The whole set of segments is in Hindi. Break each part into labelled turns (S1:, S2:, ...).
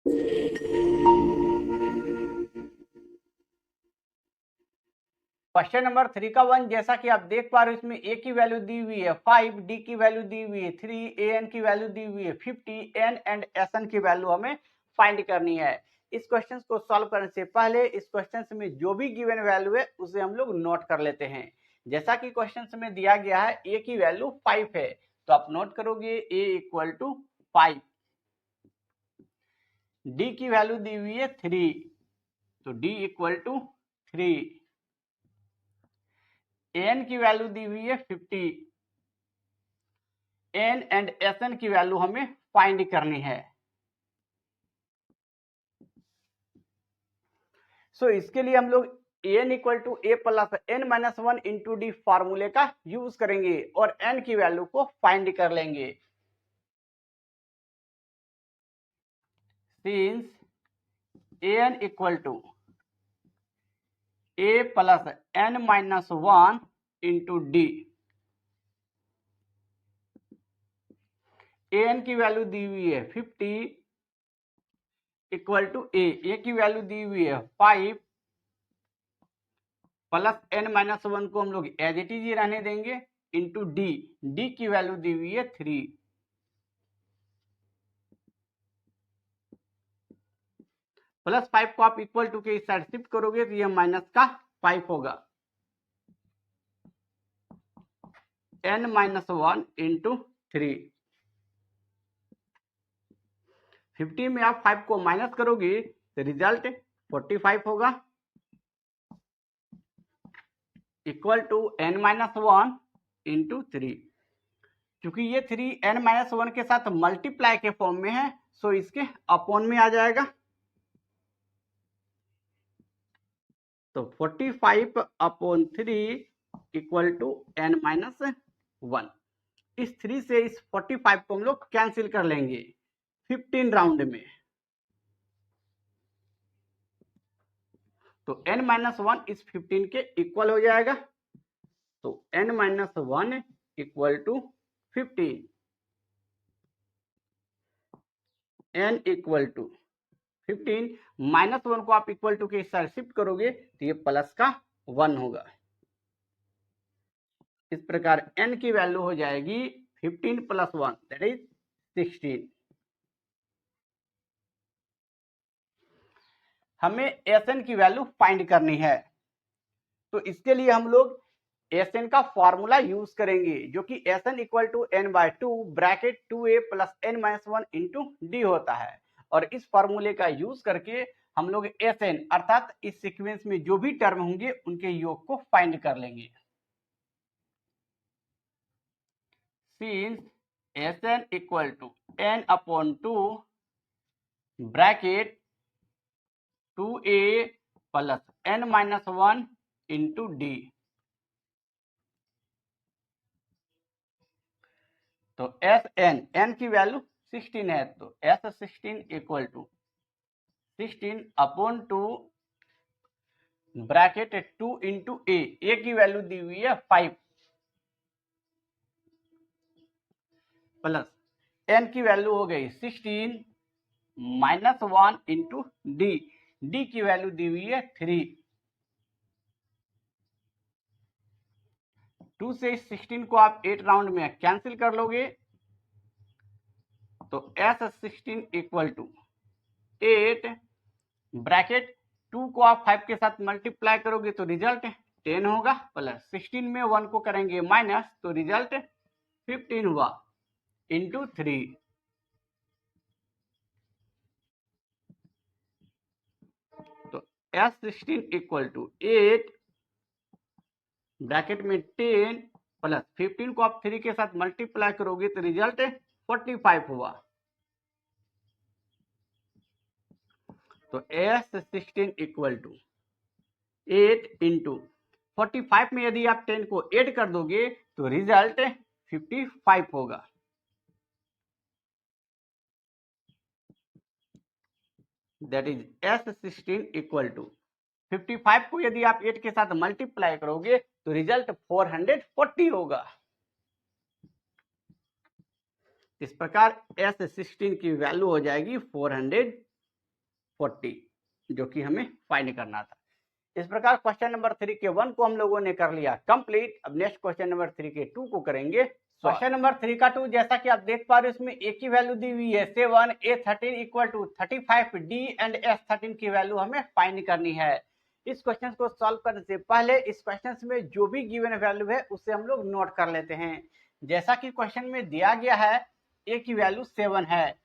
S1: क्वेश्चन नंबर 3 का 1, जैसा कि आप देख पा रहे हो इसमें a की वैल्यू दी हुई है 5, d की वैल्यू दी हुई है 3, an की वैल्यू दी हुई है 50, n एंड sn की वैल्यू हमें फाइंड करनी है। इस क्वेश्चन को सॉल्व करने से पहले इस क्वेश्चन में जो भी गिवन वैल्यू है उसे हम लोग नोट कर लेते हैं। जैसा कि क्वेश्चन में दिया गया है a की वैल्यू 5 है, तो आप नोट करोगे a इक्वल टू 5, d की वैल्यू दी हुई है 3, तो d इक्वल टू 3, an की वैल्यू दी हुई है 50, n एंड sn की वैल्यू हमें फाइंड करनी है। सो इसके लिए हम लोग n equal to a plus n minus 1 into d फॉर्मूले का यूज करेंगे और n की वैल्यू को फाइंड कर लेंगे। Since an equal to a plus n minus 1 into d, an की वैल्यू दी हुई है 50 इक्वल टू a की वैल्यू दी हुई है 5 प्लस n माइनस 1 को हम लोग एज इट इज रहने देंगे इंटू डी की वैल्यू दी हुई है 3, प्लस 5 को आप इक्वल टू के इस साइड शिफ्ट करोगे तो ये माइनस का 5 होगा, n माइनस 1 इंटू 3, 50 में आप 5 को माइनस करोगे तो रिजल्ट 45 होगा, equal to n minus 1 into 3। क्योंकि ये 3 n माइनस 1 के साथ मल्टीप्लाई के फॉर्म में है, सो इसके अपॉन में आ जाएगा, तो 45 upon 3 equal to n minus 1। इस 3 से इस 45 को हम लोग कैंसिल कर लेंगे 15 राउंड में, तो n माइनस 1 इस 15 के इक्वल हो जाएगा, तो n minus 1 equal to 15, n equal to 15 minus 1 को आप इक्वल टू के इस साइड शिफ्ट करोगे तो ये प्लस का 1 होगा। इस प्रकार n की वैल्यू हो जाएगी 15 प्लस 1 दैट इज 16। हमें Sn की वैल्यू फाइंड करनी है, तो इसके लिए हम लोग Sn का फॉर्मूला यूज करेंगे जो कि Sn equal to n by 2 bracket 2a plus n minus 1 into d होता है, और इस फॉर्मूले का यूज करके हम लोग Sn अर्थात इस सीक्वेंस में जो भी टर्म होंगे उनके योग को फाइंड कर लेंगे। Since Sn equal to n upon 2 bracket 2a plus n minus 1 into d, तो n की वैल्यू 16 है, तो S16 equal to 16 upon 2 bracket 2 into a की वैल्यू दी हुई है 5 प्लस n की वैल्यू हो गई 16 माइनस 1 इंटू डी की वैल्यू दी हुई है 3, 2 से 16 को आप 8 राउंड में कैंसिल कर लोगे, तो S16 इक्वल टू 8 ब्रैकेट 2 को आप 5 के साथ मल्टीप्लाई करोगे तो रिजल्ट 10 होगा, प्लस 16 में 1 को करेंगे माइनस तो रिजल्ट 15 हुआ इंटू 3, तो S16 इक्वल टू 8 ब्रैकेट में 10 प्लस 15 को आप 3 के साथ मल्टीप्लाई करोगे तो रिजल्ट 45 हुआ, तो S16 इक्वल टू 8 इंटू 45 में यदि आप 10 को ऐड कर दोगे तो रिजल्ट 55 होगा, that is S16 equal to 55 को यदि आप 8 के साथ मल्टीप्लाई करोगे तो रिजल्ट 440 होगा। इस प्रकार S16 की वैल्यू हो जाएगी 440। 40 जो कि हमें फाइंड करना था। इस प्रकार क्वेश्चन नंबर 3 के 1 को हम लोगों ने कर लिया कंप्लीट। अब नेक्स्ट क्वेश्चन नंबर 3 के 2 को करेंगे। क्वेश्चन नंबर 3 का 2 जैसा कि आप देख पा रहे हो इसमें ए की वैल्यू दी हुई है 7, A13 equal to 35, D and S13 की वैल्यू हमें फाइंड करनी है। इस क्वेश्चन को सॉल्व करने से पहले इस क्वेश्चन में जो भी गिवन वैल्यू है उसे हम लोग नोट कर लेते हैं। जैसा कि क्वेश्चन में दिया गया है ए की वैल्यू 7 है,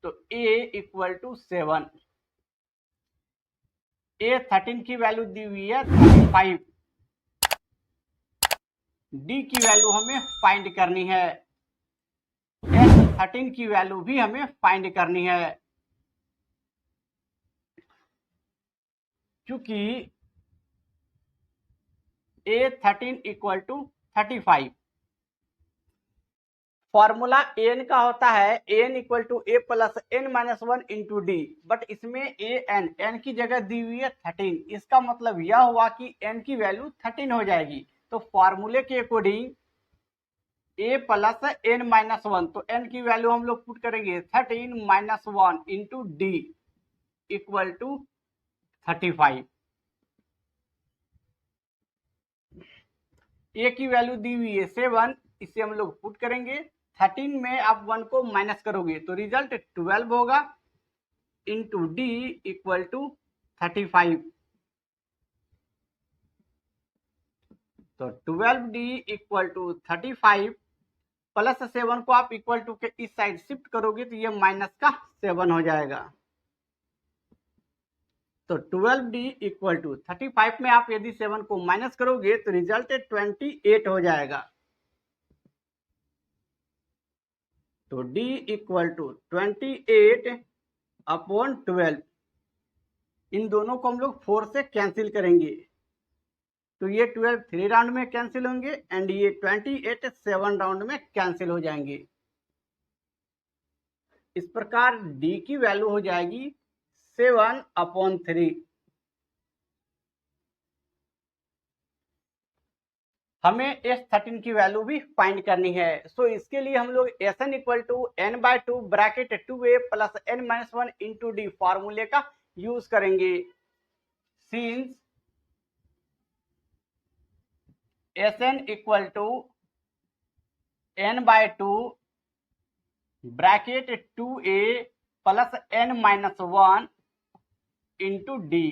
S1: तो A इक्वल टू 7, A13 की वैल्यू दी हुई है 35, D की वैल्यू हमें फाइंड करनी है, S13 की वैल्यू भी हमें फाइंड करनी है। क्योंकि A13 equal to 35, formula N का होता है n equal to a plus n minus 1 into d, but इसमें एन की जगह दी हुई है 13। इसका मतलब यह हुआ कि एन की वैल्यू 13 हो जाएगी। तो फॉर्मूले के according a plus n minus 1, तो एन की वैल्यू हम लोग पुट करेंगे 13 minus 1 into d equal to 35। A की वैल्यू दी हुई है 7, इसे हम लोग पुट करेंगे। 13 में आप 1 को माइनस करोगे तो रिजल्ट 12 होगा इंटू डी इक्वल टू 35। तो 12D इक्वल टू 35 प्लस 7 को आप इक्वल टू के इस साइड शिफ्ट करोगे तो ये माइनस का 7 हो जाएगा। तो 12D इक्वल टू 35 में आप यदि 7 को माइनस करोगे तो रिजल्ट 28 हो जाएगा। तो D इक्वल टू 28 अपॉन 12, इन दोनों को हम लोग 4 से कैंसिल करेंगे तो ये 12 3 राउंड में कैंसिल होंगे एंड ये 28 7 राउंड में कैंसिल हो जाएंगे। इस प्रकार D की वैल्यू हो जाएगी 7 अपॉन 3। हमें S13 की वैल्यू भी फाइंड करनी है। सो इसके लिए हम लोग Sn equal to n by 2 bracket 2a plus n minus 1 into d फॉर्मूले का यूज करेंगे। Since Sn equal to n by 2 bracket 2a plus n minus 1 into d,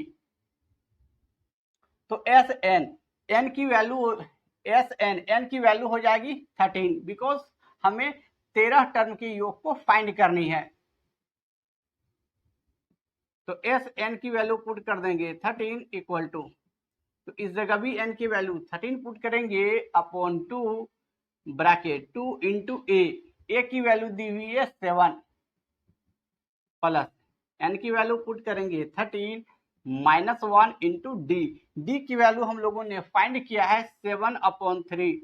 S1: तो Sn n की वैल्यू n की वैल्यू हो जाएगी 13, बिकॉज हमें 13 टर्म के योग को फाइंड करनी है। तो Sn की वैल्यू पुट कर देंगे 13 इक्वल टू, तो इस जगह भी n की वैल्यू 13 पुट करेंगे अपॉन 2 ब्रैकेट 2 इंटू ए की वैल्यू दी हुई है 7 प्लस n की वैल्यू पुट करेंगे 13 माइनस 1 इंटू डी की वैल्यू हम लोगों ने फाइंड किया है 7 अपॉन 3।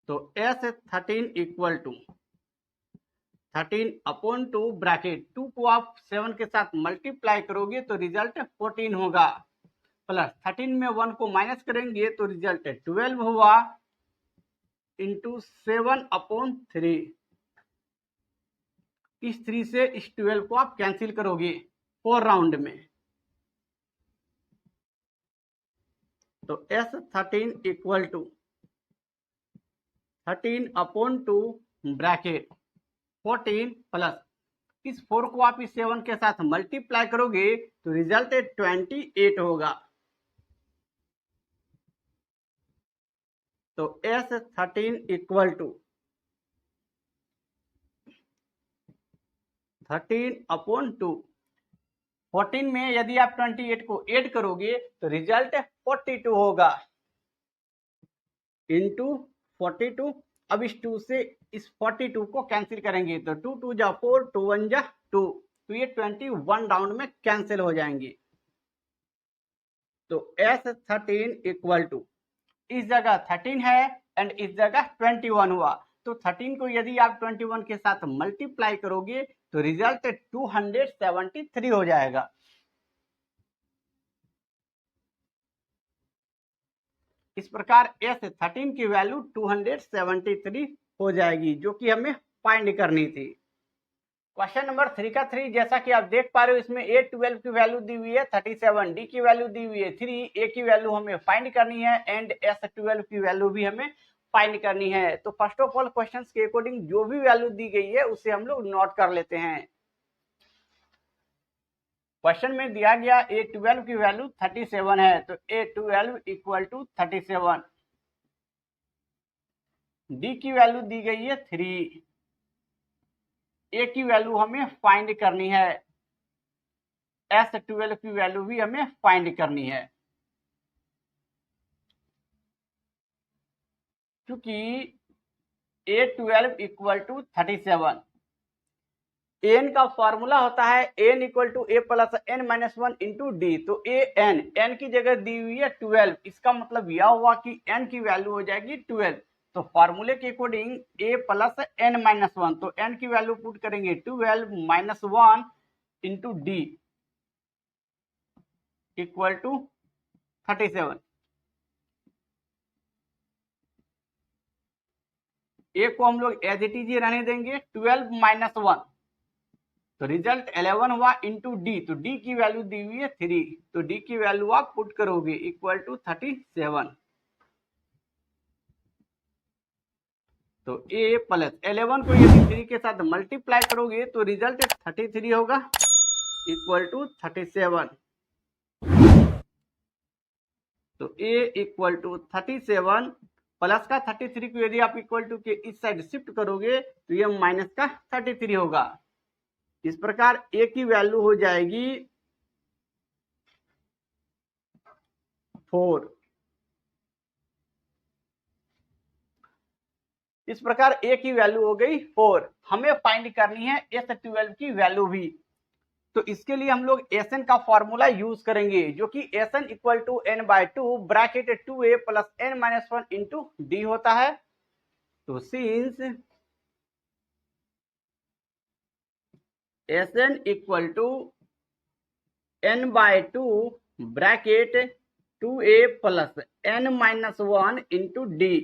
S1: तो S13 equal to 13 upon 2 bracket 2 को आप 7 के साथ मल्टीप्लाई करोगे तो रिजल्ट 14 होगा, प्लस 13 में 1 को माइनस करेंगे तो रिजल्ट 12 हुआ इंटू 7 अपॉन 3। इस 3 से इस 12 को आप कैंसिल करोगे 4 राउंड में, तो S13 equal to 13 upon 2 bracket 14 plus इस 4 को आप इस 7 के साथ मल्टीप्लाई करोगे तो रिजल्ट 28 होगा। तो S13 इक्वल टू 13 अपॉन 2, 14 में यदि आप 28 को ऐड करोगे तो रिजल्ट 42 होगा इंटू 42। अब इस 2 से इस 42 को कैंसिल करेंगे तो 2 2 जा 4, 2 1 जा 2, तो ये 21 राउंड में कैंसिल हो जाएंगे। तो S13 इक्वल टू इस जगह 13 है एंड इस जगह 21 हुआ, तो 13 को यदि आप 21 के साथ मल्टीप्लाई करोगे तो रिजल्ट 273 हो जाएगा। इस प्रकार S13 की वैल्यू 273 हो जाएगी जो कि हमें फाइंड करनी थी। क्वेश्चन नंबर 3 का 3 जैसा कि आप देख पा रहे हो इसमें A12 की वैल्यू दी हुई है 37, D की वैल्यू दी हुई है 3, A की वैल्यू हमें फाइंड करनी है एंड S12 की वैल्यू भी हमें फाइंड करनी है। तो फर्स्ट ऑफ ऑल क्वेश्चंस के अकॉर्डिंग जो भी वैल्यू दी गई है उसे हम लोग नोट कर लेते हैं। क्वेश्चन में दिया गया A12 की वैल्यू 37 है, तो A12 इक्वल टू 37, D की वैल्यू दी गई है 3, A की वैल्यू हमें फाइंड करनी है, S12 की वैल्यू भी हमें फाइंड करनी है। क्योंकि A12 इक्वल टू 37, एन का फॉर्मूला होता है n equal to a plus n minus one into d. तो एन की जगह दी हुई है 12, इसका मतलब यह हुआ कि एन की वैल्यू हो जाएगी 12। तो फॉर्मूले के according a plus n minus one, तो एन की वैल्यू पुट करेंगे 12 minus one into d equal to 37। A को हम लोग एज इट इज रहने देंगे, 12 माइनस वन, तो रिजल्ट 11 हुआ इंटू डी। तो डी की वैल्यू दी हुई है 3, तो डी की वैल्यू आप पुट करोगे इक्वल टू 37। तो ए प्लस 11 को यदि 3 के साथ मल्टीप्लाई करोगे तो रिजल्ट 33 होगा इक्वल टू 37। तो ए इक्वल टू 37 प्लस का 33 को यदि आप इक्वल टू के इस साइड शिफ्ट करोगे तो ये माइनस का 33 होगा। इस प्रकार ए की वैल्यू हो जाएगी 4। इस प्रकार ए की वैल्यू हो गई 4। हमें फाइंड करनी है S12 की वैल्यू भी। तो इसके लिए हम लोग Sn का फॉर्मूला यूज करेंगे, जो कि Sn equal to n by 2 bracket 2a plus n minus one into d होता है। तो since Sn equal to n by 2 bracket 2a plus n minus one into d,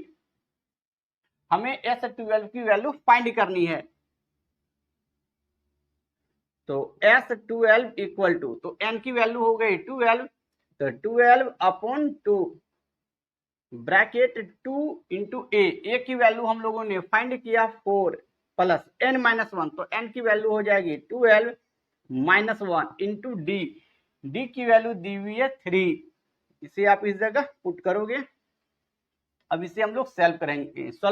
S1: हमें S12 की वैल्यू फाइंड करनी है। तो S12 इक्वल टू, तो n की वैल्यू हो गई 12, तो 12 अपॉन 2 ब्रैकेट 2 इंटू ए की वैल्यू हम लोगों ने फाइंड किया 4 प्लस n माइनस वन, तो n की वैल्यू हो जाएगी 12 minus one into D, D की वैल्यू दी हुई है 3। इसे आप इस जगह पुट करोगे। अब इसे हम लोग सॉल्व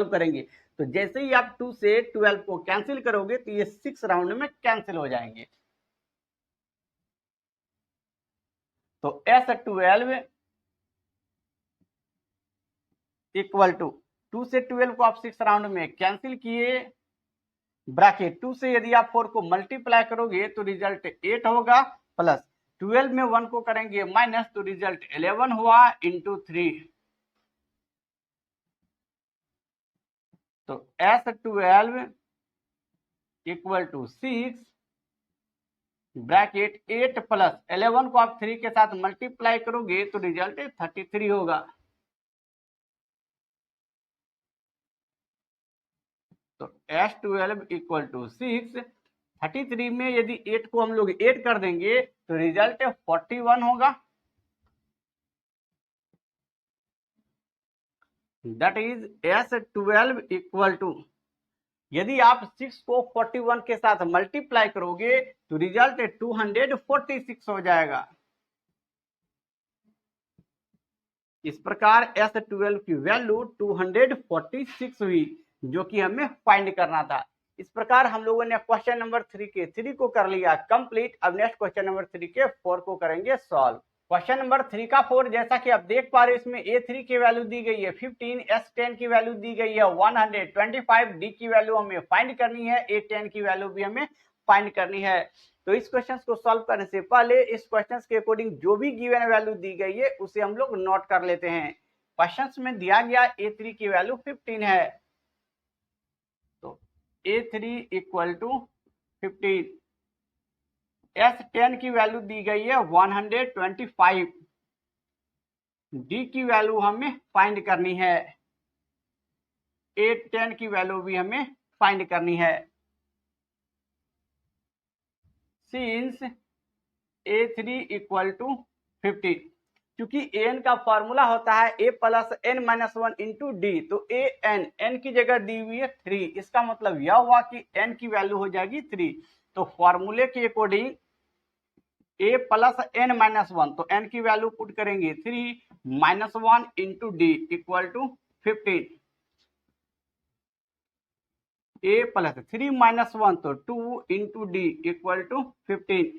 S1: करेंगे। तो जैसे ही आप 2 से 12 को कैंसिल करोगे तो ये 6 राउंड में कैंसिल हो जाएंगे। तो S12 इक्वल टू 2 से 12 को आप 6 राउंड में कैंसिल किए, ब्रैकेट 2 से यदि आप 4 को मल्टीप्लाई करोगे तो रिजल्ट 8 होगा, प्लस 12 में 1 को करेंगे माइनस, तो रिजल्ट 11 हुआ इंटू 3। तो S12 equal to 6 bracket 8 plus 11 को आप 3 के साथ मल्टीप्लाई करोगे तो रिजल्ट 33 होगा। तो S12 इक्वल टू 6, 33 में यदि 8 को हम लोग 8 कर देंगे तो रिजल्ट 41 होगा। That is S12 equal to, यदि आप 6 को 41 के साथ मल्टीप्लाई करोगे तो रिजल्ट 246 हो जाएगा। इस प्रकार S12 की वैल्यू 246 हुई, जो कि हमें फाइंड करना था। इस प्रकार हम लोगों ने क्वेश्चन नंबर 3 के 3 को कर लिया कंप्लीट। अब नेक्स्ट क्वेश्चन नंबर 3 के 4 को करेंगे सॉल्व। क्वेश्चन नंबर 3 का 4 जैसा कि आप देख पा रहे हो इसमें A3 की वैल्यू दी गई है 15, S10 की वैल्यू दी गई है 125, D की वैल्यू हमें फाइंड करनी है, A10 की वैल्यू भी हमें फाइंड करनी है। तो इस क्वेश्चन को सॉल्व करने से पहले इस क्वेश्चन के अकॉर्डिंग जो भी गिवन वैल्यू दी गई है उसे हम लोग नोट कर लेते हैं। क्वेश्चन में दिया गया A3 की वैल्यू 15 है, तो A3 इक्वल टू 15, S10 की वैल्यू दी गई है 125, D की वैल्यू हमें फाइंड करनी है, A10 की वैल्यू भी हमें फाइंड करनी है। सिंस A3 इक्वल टू 15, क्योंकि an का फॉर्मूला होता है a plus n minus 1 into d, तो n की जगह दी हुई है 3, इसका मतलब यह हुआ कि n की वैल्यू हो जाएगी 3। तो फॉर्मूले के according a plus n minus 1, तो n की वैल्यू पुट करेंगे 3 minus 1 into d equal to 15। a plus 3 minus 1 तो 2 इंटू डी इक्वल टू 15।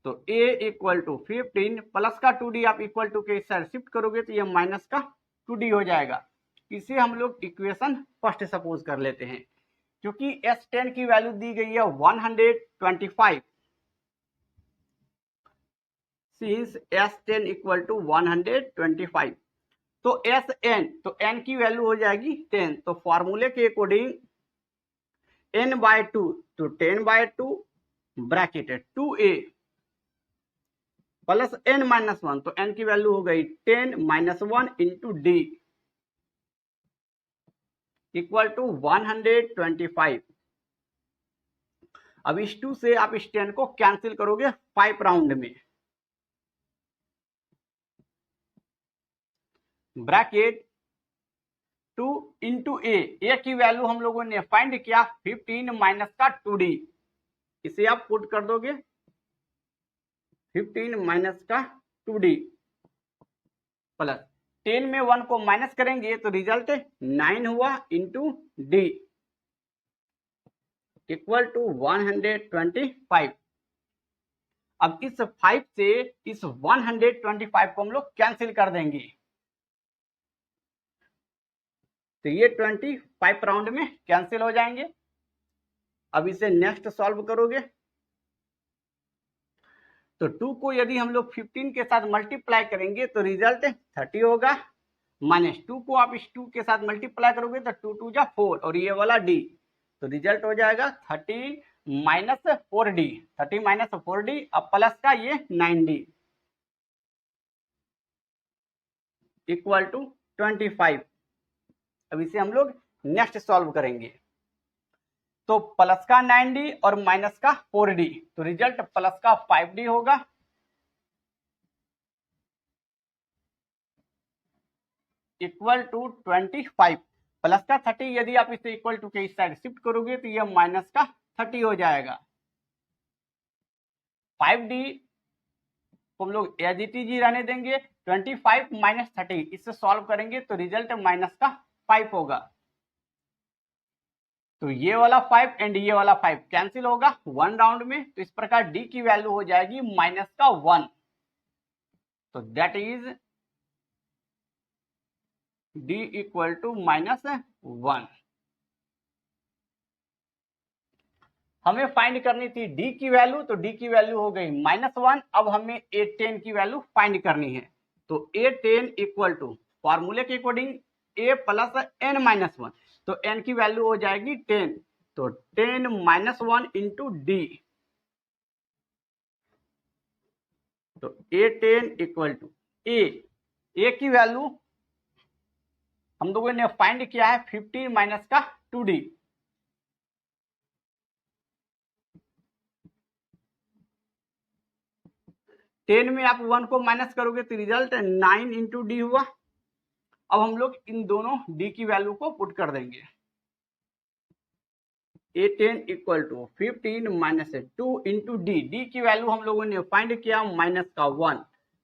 S1: तो a इक्वल टू 15 प्लस का 2d आप इक्वल टू के साइड शिफ्ट करोगे तो ये माइनस का 2d हो जाएगा। इसे हम लोग इक्वेशन फर्स्ट सपोज कर लेते हैं, क्योंकि S10 की वैल्यू दी गई है 125, सिंस S10 इक्वल टू 125, तो Sn, तो n की वैल्यू हो जाएगी 10, तो फॉर्मूले के अकॉर्डिंग n बाय 2, तो 10 by 2 bracket 2a plus n minus 1, तो n की वैल्यू हो गई 10 minus 1 into d equal to 125। अब इस 2 से आप इस 10 को कैंसिल करोगे 5 राउंड में, ब्रैकेट 2 इंटू ए की वैल्यू हम लोगों ने फाइंड किया 15 माइनस का 2d, इसे आप पुट कर दोगे 15 माइनस का 2d प्लस 10 में 1 को माइनस करेंगे तो रिजल्ट 9 हुआ इंटू डी इक्वल टू 125। अब इस 5 से इस 125 को हम लोग कैंसिल कर देंगे, तो ये 25 राउंड में कैंसिल हो जाएंगे। अब इसे नेक्स्ट सॉल्व करोगे तो 2 को यदि हम लोग 15 के साथ मल्टीप्लाई करेंगे तो रिजल्ट 30 होगा, माइनस 2 को आप इस 2 के साथ मल्टीप्लाई करोगे तो 2 2 जा 4 और ये वाला d, तो रिजल्ट हो जाएगा 30 माइनस 4d, 30 माइनस 4d अब प्लस का ये 9d इक्वल टू 25। अब इसे हम लोग नेक्स्ट सॉल्व करेंगे, तो प्लस का 9d और माइनस का 4d, तो रिजल्ट प्लस का 5d होगा इक्वल टू 25। प्लस का 30 यदि आप इसे इक्वल टू के इस साइड शिफ्ट करोगे तो यह माइनस का 30 हो जाएगा। 5d को हम लोग एज इट इज रहने देंगे, 25 माइनस 30 इससे सॉल्व करेंगे तो रिजल्ट माइनस का 5 होगा, तो ये वाला 5 एंड ये वाला 5 कैंसिल होगा 1 राउंड में, तो इस प्रकार d की वैल्यू हो जाएगी माइनस का 1, तो that is d equal to minus 1। हमें फाइंड करनी थी d की वैल्यू, तो d की वैल्यू हो गई माइनस 1। अब हमें A10 की वैल्यू फाइंड करनी है, तो A10 इक्वल टू फॉर्मूले के according a plus n minus 1, तो n की वैल्यू हो जाएगी 10, तो 10 माइनस 1 इंटू डी, तो A10 इक्वल टू a की वैल्यू हम लोगों ने फाइंड किया है 15 माइनस का 2d, टेन में आप 1 को माइनस करोगे तो रिजल्ट 9 इंटू डी हुआ। अब हम लोग इन दोनों d की वैल्यू को पुट कर देंगे, A10 equal to 15 minus 2 into d की वैल्यू हम लोगों ने फाइंड किया माइनस का 1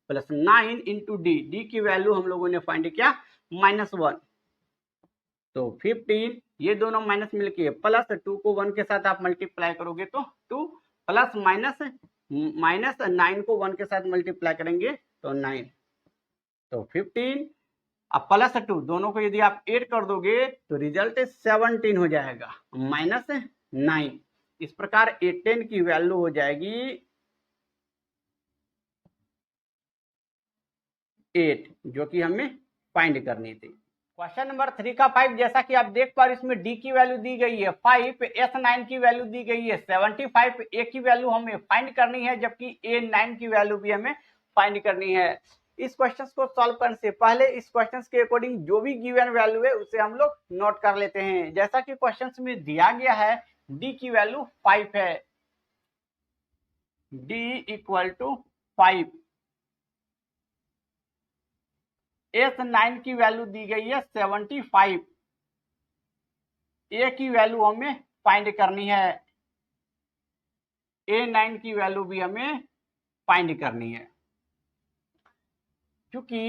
S1: प्लस 9 इंटू डी की वैल्यू हम लोगों ने फाइंड किया माइनस 1, तो 15 ये दोनों माइनस मिलके प्लस 2 को 1 के साथ आप मल्टीप्लाई करोगे तो 2 प्लस माइनस 9 को 1 के साथ मल्टीप्लाई करेंगे तो 9, तो 15 अब प्लस 2 दोनों को यदि आप ऐड कर दोगे तो रिजल्ट 17 हो जाएगा माइनस 9। इस प्रकार A10 की वैल्यू हो जाएगी 8, जो कि हमें फाइंड करनी थी। क्वेश्चन नंबर 3 का 5, जैसा कि आप देख पा रहे इसमें d की वैल्यू दी गई है 5, S9 की वैल्यू दी गई है 75, a की वैल्यू हमें फाइंड करनी है, जबकि A9 की वैल्यू भी हमें फाइंड करनी है। इस क्वेश्चन को सॉल्व करने से पहले इस क्वेश्चन के अकॉर्डिंग जो भी गिवन वैल्यू है उसे हम लोग नोट कर लेते हैं। जैसा कि क्वेश्चन में दिया गया है डी की वैल्यू 5 है, डी इक्वल टू 5। एस 9 की वैल्यू दी गई है 75। ए की वैल्यू हमें फाइंड करनी है, ए 9 की वैल्यू भी हमें फाइंड करनी है। क्योंकि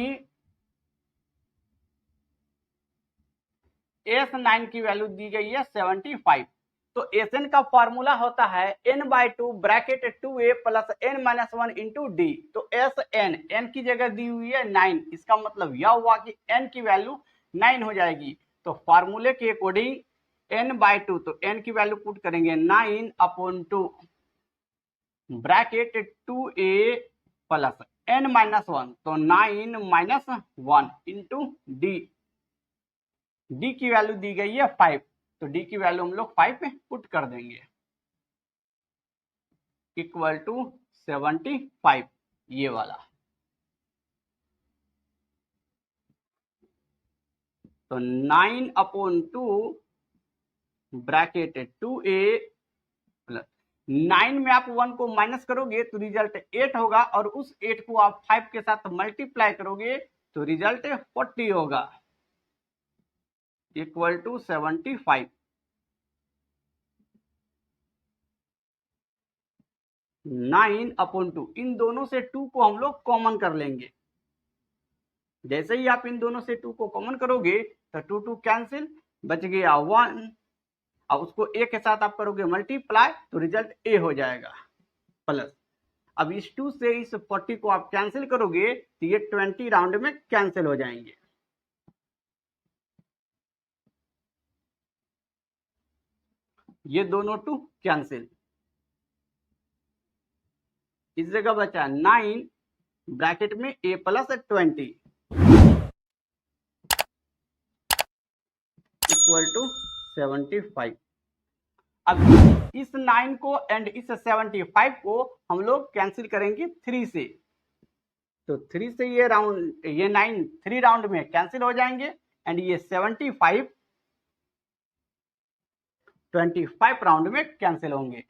S1: एस 9 की वैल्यू दी गई है 75, तो एसएन का फॉर्मूला होता है n/2 bracket 2a plus n-1 into d. तो एस एन की जगह दी हुई है 9, इसका मतलब यह हुआ कि n की वैल्यू 9 हो जाएगी। तो फॉर्मूले के अकॉर्डिंग n/2, तो n की वैल्यू पुट करेंगे 9/2 ब्रैकेट 2a प्लस n-1, तो 9-1 इंटू डी। डी की वैल्यू दी गई है 5, तो डी की वैल्यू हम लोग 5 पे पुट कर देंगे, इक्वल टू 75 ये वाला। तो 9/2 ब्रैकेट 2a प्लस 9 में आप 1 को माइनस करोगे तो रिजल्ट 8 होगा, और उस 8 को आप 5 के साथ मल्टीप्लाई करोगे तो रिजल्ट 40 होगा, इक्वल टू 75। 9/2 इन दोनों से 2 को हम लोग कॉमन कर लेंगे। जैसे ही आप इन दोनों से 2 को कॉमन करोगे तो 2 कैंसिल, बच गया 1, अब उसको a के साथ आप करोगे मल्टीप्लाई तो रिजल्ट a हो जाएगा प्लस। अब इस 2 से इस 40 को आप कैंसिल करोगे तो ये 20 राउंड में कैंसिल हो जाएंगे। ये दोनों 2 कैंसिल, इस जगह बचा 9 ब्रैकेट में a प्लस 20 इक्वल टू 75। अब इस 9 को एंड इस 75 को हम लोग कैंसिल करेंगे 3 से, तो 3 से ये 9 3 राउंड में कैंसिल हो जाएंगे, एंड ये 75 25 राउंड में कैंसिल होंगे।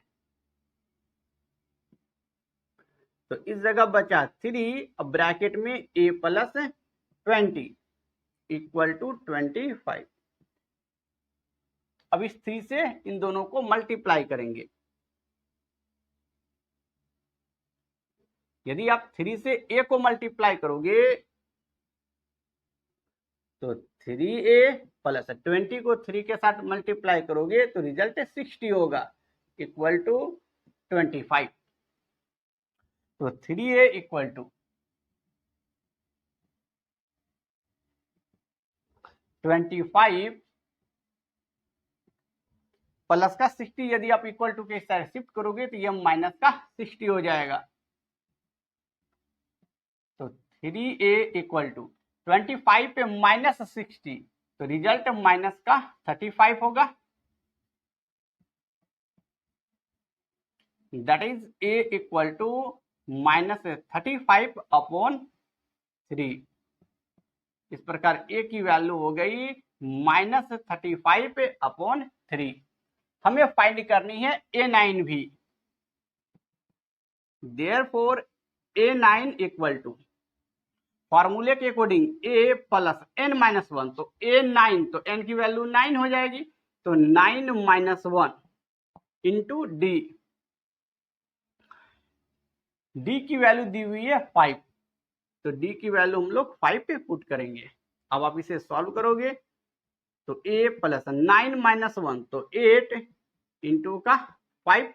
S1: तो इस जगह बचा 3, अब ब्रैकेट में a प्लस 20 इक्वल टू 25। अब इस 3 से इन दोनों को मल्टीप्लाई करेंगे। यदि आप 3 से a को मल्टीप्लाई करोगे तो 3a प्लस 20 को 3 के साथ मल्टीप्लाई करोगे तो रिजल्ट 60 होगा, इक्वल टू 25। तो 3a इक्वल टू 25 प्लस का 60, यदि आप इक्वल टू के साइड शिफ्ट करोगे तो ये माइनस का 60 हो जाएगा। तो 3a इक्वल टू 25 पे माइनस 60, तो रिजल्ट माइनस का 35 होगा, that is a equal to -35/3। इस प्रकार a की वैल्यू हो गई -35/3। हमें फाइंड करनी है a9 भी, देयरफॉर a9 इक्वल टू फॉर्मूले के अकॉर्डिंग a प्लस n-1, तो a9 तो n की वैल्यू 9 हो जाएगी, तो 9-1 इंटू डी। डी की वैल्यू दी हुई है 5, तो डी की वैल्यू हम लोग 5 पे पुट करेंगे। अब आप इसे सॉल्व करोगे तो a प्लस 9-1 तो 8 इंटू का 5,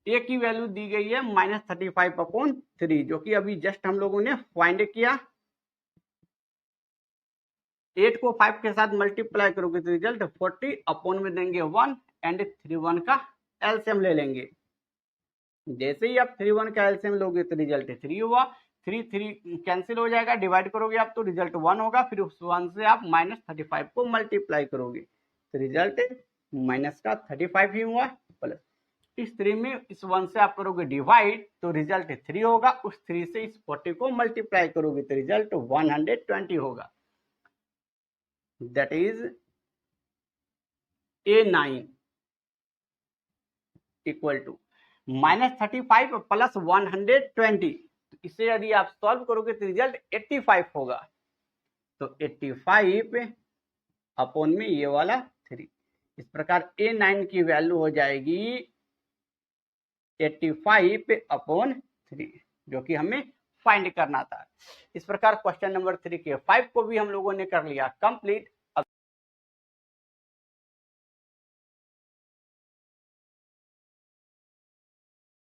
S1: a की वैल्यू दी गई है -35/3, जो कि अभी जस्ट हम लोगों ने फाइंड किया। 8 को 5 के साथ मल्टीप्लाई करोगे तो रिजल्ट 40 अपॉन में देंगे 1 एंड 3 का एलसीएम ले लेंगे। जैसे ही आप 3 का एलसीएम लोगे तो रिजल्ट 3 हुआ, 3 कैंसिल हो जाएगा, डिवाइड करोगे आप तो रिजल्ट 1 होगा, फिर उस 1 से आप -35 को मल्टीप्लाई करोगे तो रिजल्ट माइनस का 35 ही हुआ प्लस। इस 3 में इस 1 से आप करोगे डिवाइड तो रिजल्ट 3 होगा, उस 3 से इस 40 को मल्टीप्लाई करोगे तो रिजल्ट 120 होगा। That is A9 equal to -35 plus 120। तो इसे यदि आप सॉल्व करोगे तो रिजल्ट 85 होगा। तो 85 अपॉन में ये वाला 3। इस प्रकार A9 की वैल्यू हो जाएगी 85 अपॉन 3, जो कि हमें फाइंड करना था। इस प्रकार क्वेश्चन नंबर 3 के 5 को भी हम लोगों ने कर लिया कंप्लीट।